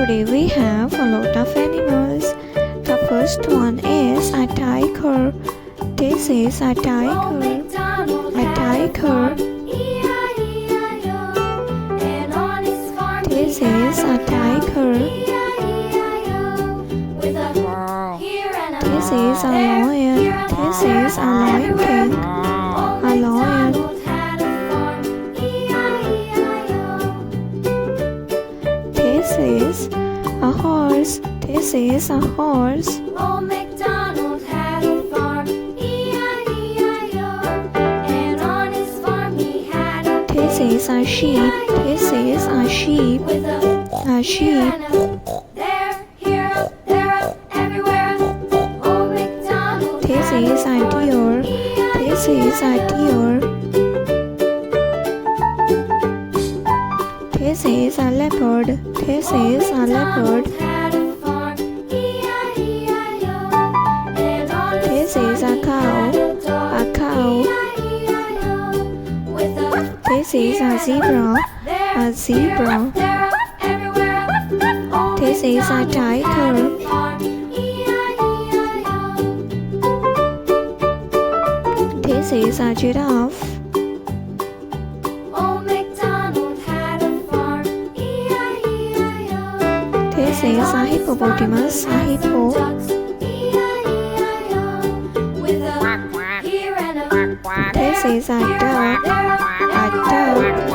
today we have a lot of animals. The first one is a tiger. This is a tiger. A tiger. This is a tiger. This is a lion. This is a lion king. A lion. This is a horse. This is a horse. Old MacDonald had a farm, E-I-E-I-O. And on his farm he had a pig. This is a sheep. This is a sheep. With A sheep. and a there, here, there, everywhere. Old MacDonald This had is a deer. This is a deer. This is a leopard. This is a leopard. had a farm, E-I-E-I-O. And on his This is a cow. A cow. E-I-E-I-O. With This is a zebra. A zebra. there, everywhere. Old This is a MacDonald had tiger. a farm, E-I-E-I-O. This is a giraffe. Old MacDonald had a farm, E-I-E-I-O. This is a hippopotamus. A hippo. Ducks, E-I-E-I-O. With a here and a This is a duck. there, A duck.